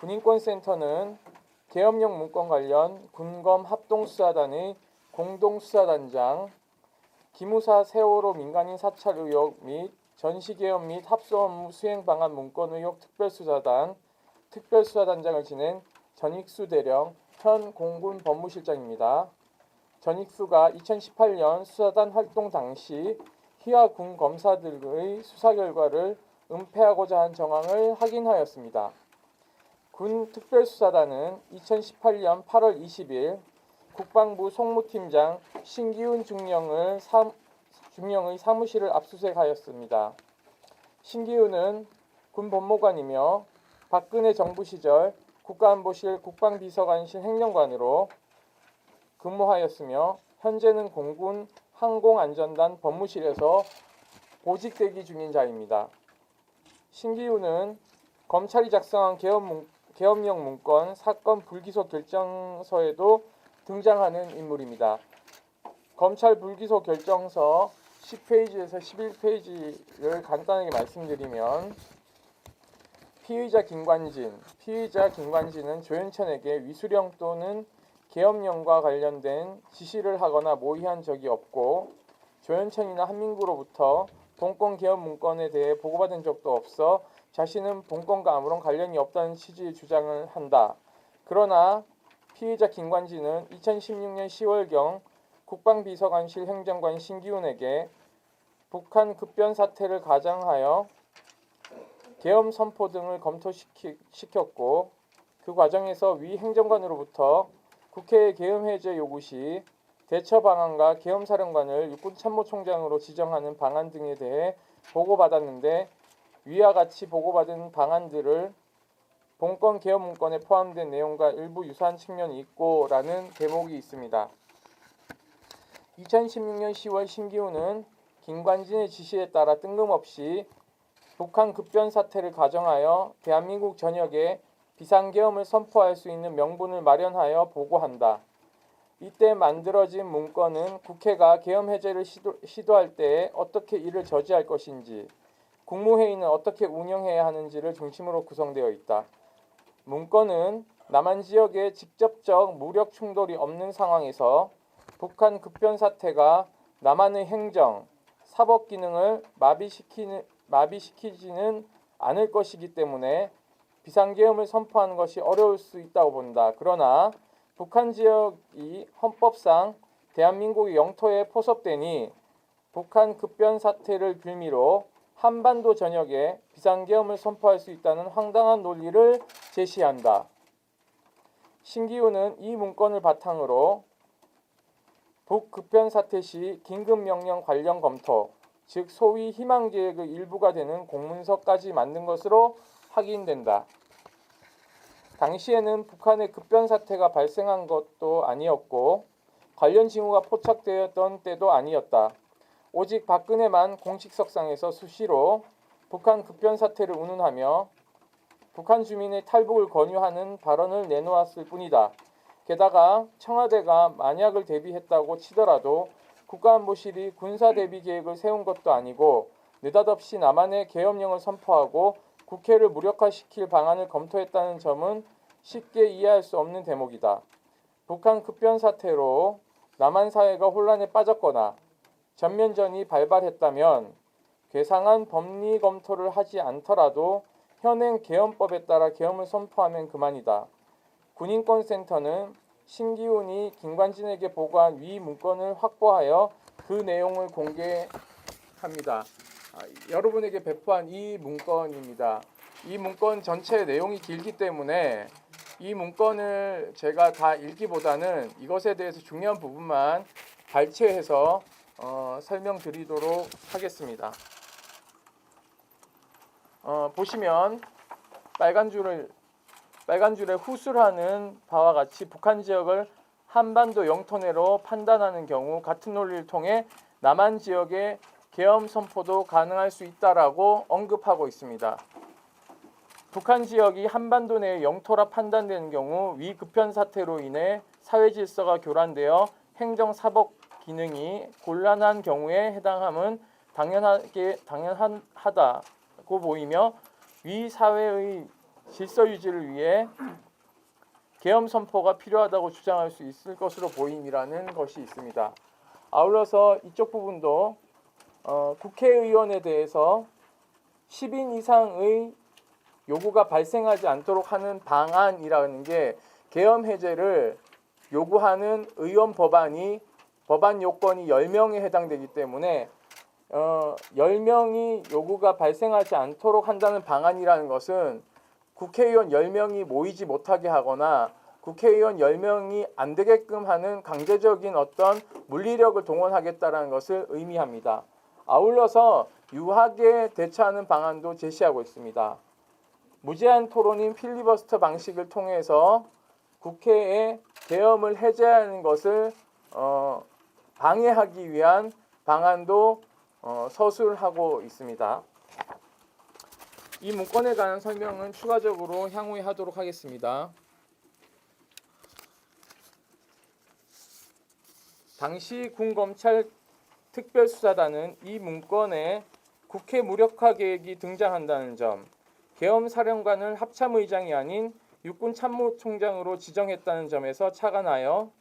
군인권센터는 계엄령 문건 관련 군검 합동수사단의 공동수사단장, 기무사 세월호 민간인 사찰 의혹 및 전시계엄 및 합수업무 수행 방안 문건 의혹 특별수사단장을 지낸 전익수 대령 현 공군 법무실장입니다. 전익수가 2018년 수사단 활동 당시 희화 군 검사들의 수사 결과를 은폐하고자 한 정황을 확인하였습니다. 군 특별수사단은 2018년 8월 20일 국방부 송무팀장 신기훈 중령의 사무실을 압수수색하였습니다. 신기훈은 군 법무관이며 박근혜 정부 시절 국가안보실 국방비서관실 행정관으로 근무하였으며 현재는 공군 항공안전단 법무실에서 보직 대기 중인 자입니다. 신기훈은 검찰이 작성한 계엄령 문건 사건 불기소 결정서에도 등장하는 인물입니다. 검찰 불기소 결정서 10페이지에서 11페이지를 간단하게 말씀드리면 피의자 김관진은 조현천에게 위수령 또는 계엄령과 관련된 지시를 하거나 모의한 적이 없고 조현천이나 한민구로부터 본건 계엄 문건에 대해 보고받은 적도 없어 자신은 본건과 아무런 관련이 없다는 취지의 주장을 한다. 그러나 피의자 김관진은 2016년 10월경 국방비서관실 행정관 신기훈에게 북한 급변 사태를 가정하여 계엄 선포 등을 검토시켰고 그 과정에서 위 행정관으로부터 국회의 계엄 해제 요구 시 대처 방안과 계엄사령관을 육군참모총장으로 지정하는 방안 등에 대해 보고받았는데 위와 같이 보고받은 방안들을 본건 계엄 문건에 포함된 내용과 일부 유사한 측면이 있고 라는 대목이 있습니다. 2016년 10월 신기훈은 김관진의 지시에 따라 뜬금없이 북한 급변 사태를 가정하여 대한민국 전역에 비상계엄을 선포할 수 있는 명분을 마련하여 보고한다. 이때 만들어진 문건은 국회가 계엄 해제를 시도할 때에 어떻게 이를 저지할 것인지, 국무회의는 어떻게 운영해야 하는지를 중심으로 구성되어 있다. 문건은 남한 지역에 직접적 무력 충돌이 없는 상황에서 북한 급변 사태가 남한의 행정, 사법 기능을 마비시키지는 않을 것이기 때문에 비상계엄을 선포하는 것이 어려울 수 있다고 본다. 그러나 북한 지역이 헌법상 대한민국의 영토에 포섭되니 북한 급변 사태를 빌미로 한반도 전역에 비상계엄을 선포할 수 있다는 황당한 논리를 제시한다. 신기훈은 이 문건을 바탕으로 북급변 사태 시 긴급명령 관련 검토, 즉 소위 희망계획의 일부가 되는 공문서까지 만든 것으로 확인된다. 당시에는 북한의 급변 사태가 발생한 것도 아니었고 관련 징후가 포착되었던 때도 아니었다. 오직 박근혜만 공식석상에서 수시로 북한 급변 사태를 운운하며 북한 주민의 탈북을 권유하는 발언을 내놓았을 뿐이다. 게다가 청와대가 만약을 대비했다고 치더라도 국가안보실이 군사대비 계획을 세운 것도 아니고 느닷없이 남한의 계엄령을 선포하고 국회를 무력화시킬 방안을 검토했다는 점은 쉽게 이해할 수 없는 대목이다. 북한 급변 사태로 남한 사회가 혼란에 빠졌거나 전면전이 발발했다면 괴상한 법리 검토를 하지 않더라도 현행 계엄법에 따라 계엄을 선포하면 그만이다. 군인권센터는 신기훈이 김관진에게 보고한 위 문건을 확보하여 그 내용을 공개합니다. 여러분에게 배포한 이 문건입니다. 이 문건 전체 내용이 길기 때문에 이 문건을 제가 다 읽기보다는 이것에 대해서 중요한 부분만 발췌해서 설명드리도록 하겠습니다. 보시면 빨간 줄에 후술하는 바와 같이 북한 지역을 한반도 영토 내로 판단하는 경우 같은 논리를 통해 남한 지역의 계엄 선포도 가능할 수 있다라고 언급하고 있습니다. 북한 지역이 한반도 내의 영토라 판단되는 경우 위 급변 사태로 인해 사회 질서가 교란되어 행정 사법 기능이 곤란한 경우에 해당함은 당연하다고 보이며 위 사회의 질서 유지를 위해 계엄 선포가 필요하다고 주장할 수 있을 것으로 보임이라는 것이 있습니다. 아울러서 이쪽 부분도 국회의원에 대해서 10인 이상의 요구가 발생하지 않도록 하는 방안이라는 게 계엄 해제를 요구하는 의원 법안 요건이 10명에 해당되기 때문에 10명이 요구가 발생하지 않도록 한다는 방안이라는 것은 국회의원 10명이 모이지 못하게 하거나 국회의원 10명이 안 되게끔 하는 강제적인 어떤 물리력을 동원하겠다는 것을 의미합니다. 아울러서 유하게 대처하는 방안도 제시하고 있습니다. 무제한 토론인 필리버스터 방식을 통해서 국회에 계엄을 해제하는 것을 방해하기 위한 방안도 서술하고 있습니다. 이 문건에 관한 설명은 추가적으로 향후에 하도록 하겠습니다. 당시 군검찰 특별수사단은 이 문건에 국회 무력화 계획이 등장한다는 점, 계엄 사령관을 합참의장이 아닌 육군참모총장으로 지정했다는 점에서 착안하여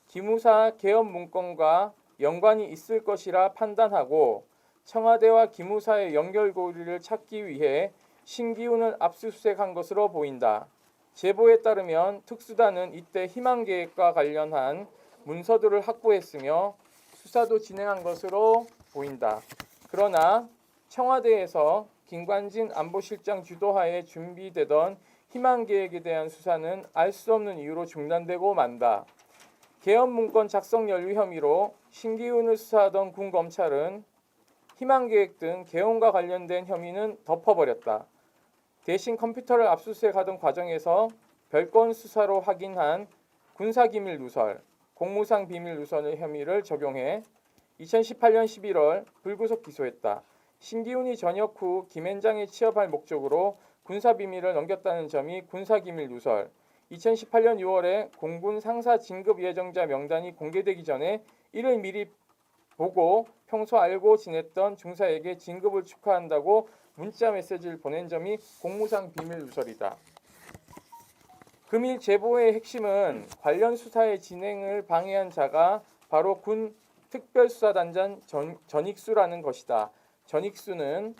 기무사 계엄 문건과 연관이 있을 것이라 판단하고 청와대와 기무사의 연결고리를 찾기 위해 신기훈을 압수수색한 것으로 보인다. 제보에 따르면 특수단은 이때 희망계획과 관련한 문서들을 확보했으며 수사도 진행한 것으로 보인다. 그러나 청와대에서 김관진 안보실장 주도하에 준비되던 희망계획에 대한 수사는 알 수 없는 이유로 중단되고 만다. 계엄 문건 작성 연루 혐의로 신기훈을 수사하던 군검찰은 희망계획 등 계엄과 관련된 혐의는 덮어버렸다. 대신 컴퓨터를 압수수색하던 과정에서 별건 수사로 확인한 군사기밀 누설, 공무상 비밀 누설 혐의를 적용해 2018년 11월 불구속 기소했다. 신기훈이 전역 후 김앤장에 취업할 목적으로 군사비밀을 넘겼다는 점이 군사기밀 누설, 2018년 6월에 공군 상사 진급 예정자 명단이 공개되기 전에 이를 미리 보고 평소 알고 지냈던 중사에게 진급을 축하한다고 문자 메시지를 보낸 점이 공무상 비밀 누설이다. 금일 제보의 핵심은 관련 수사의 진행을 방해한 자가 바로 군 특별수사단장 전익수라는 것이다. 전익수는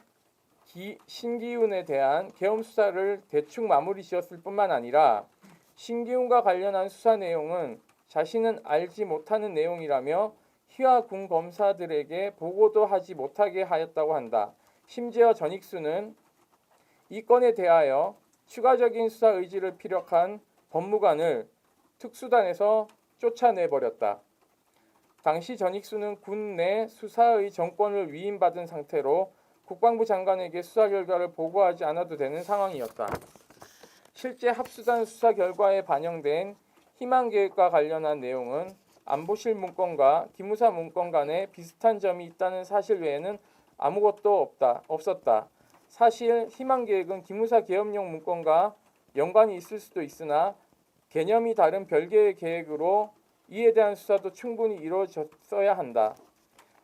신기훈에 대한 계엄 수사를 대충 마무리 지었을 뿐만 아니라 신기훈과 관련한 수사 내용은 자신은 알지 못하는 내용이라며 희화 군 검사들에게 보고도 하지 못하게 하였다고 한다. 심지어 전익수는 이 건에 대하여 추가적인 수사 의지를 피력한 법무관을 특수단에서 쫓아내버렸다. 당시 전익수는 군 내 수사의 정권을 위임받은 상태로 국방부 장관에게 수사 결과를 보고하지 않아도 되는 상황이었다. 실제 합수단 수사 결과에 반영된 희망계획과 관련한 내용은 안보실 문건과 기무사 문건 간에 비슷한 점이 있다는 사실 외에는 아무것도 없었다. 사실 희망계획은 기무사 계엄령 문건과 연관이 있을 수도 있으나 개념이 다른 별개의 계획으로 이에 대한 수사도 충분히 이루어졌어야 한다.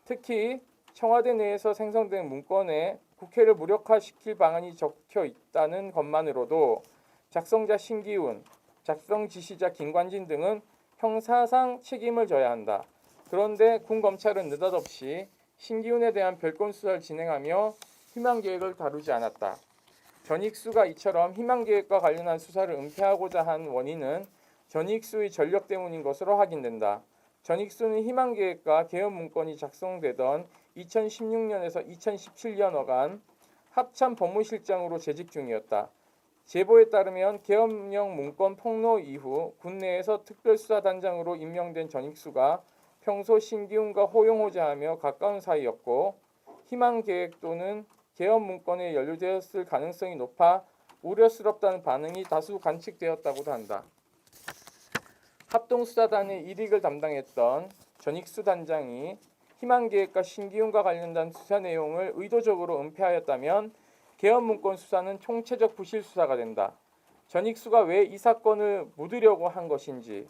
특히 청와대 내에서 생성된 문건에 국회를 무력화시킬 방안이 적혀 있다는 것만으로도 작성자 신기훈, 작성 지시자 김관진 등은 형사상 책임을 져야 한다. 그런데 군검찰은 느닷없이 신기훈에 대한 별건 수사를 진행하며 희망계획을 다루지 않았다. 전익수가 이처럼 희망계획과 관련한 수사를 은폐하고자 한 원인은 전익수의 전력 때문인 것으로 확인된다. 전익수는 희망계획과 계엄 문건이 작성되던 2016년에서 2017년어간 합참 법무실장으로 재직 중이었다. 제보에 따르면 계엄령 문건 폭로 이후 군내에서 특별수사단장으로 임명된 전익수가 평소 신기훈과 호용호재하며 가까운 사이였고 희망계획 또는 계엄 문건에 연루되었을 가능성이 높아 우려스럽다는 반응이 다수 관측되었다고도 한다. 합동수사단의 일익을 담당했던 전익수 단장이 희망계획과 신기훈과 관련된 수사 내용을 의도적으로 은폐하였다면 계엄 문건 수사는 총체적 부실 수사가 된다. 전익수가 왜 이 사건을 묻으려고 한 것인지,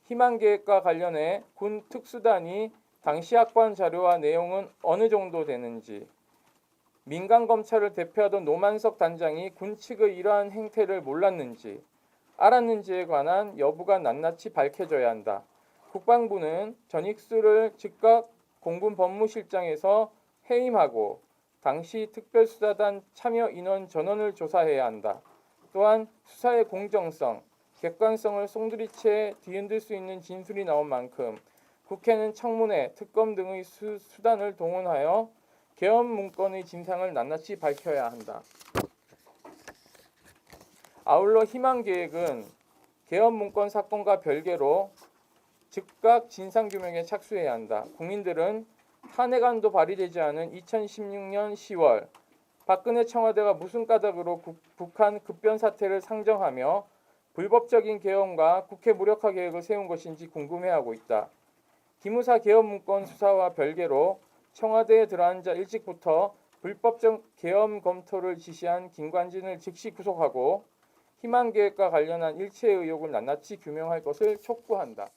희망계획과 관련해 군 특수단이 당시 확보한 자료와 내용은 어느 정도 되는지, 민간 검찰을 대표하던 노만석 단장이 군 측의 이러한 행태를 몰랐는지 알았는지에 관한 여부가 낱낱이 밝혀져야 한다. 국방부는 전익수를 즉각 공군 법무실장에서 해임하고 당시 특별수사단 참여 인원 전원을 조사해야 한다. 또한 수사의 공정성, 객관성을 송두리째 뒤흔들 수 있는 진술이 나온 만큼 국회는 청문회, 특검 등의 수단을 동원하여 계엄 문건의 진상을 낱낱이 밝혀야 한다. 아울러 희망계획은 계엄 문건 사건과 별개로 즉각 진상규명에 착수해야 한다. 국민들은 탄핵안도 발의되지 않은 2016년 10월 박근혜 청와대가 무슨 까닭으로 북한 급변 사태를 상정하며 불법적인 계엄과 국회 무력화 계획을 세운 것인지 궁금해하고 있다. 기무사 계엄 문건 수사와 별개로 청와대에 들어앉아 일찍부터 불법적 계엄 검토를 지시한 김관진을 즉시 구속하고 희망계획과 관련한 일체의 의혹을 낱낱이 규명할 것을 촉구한다.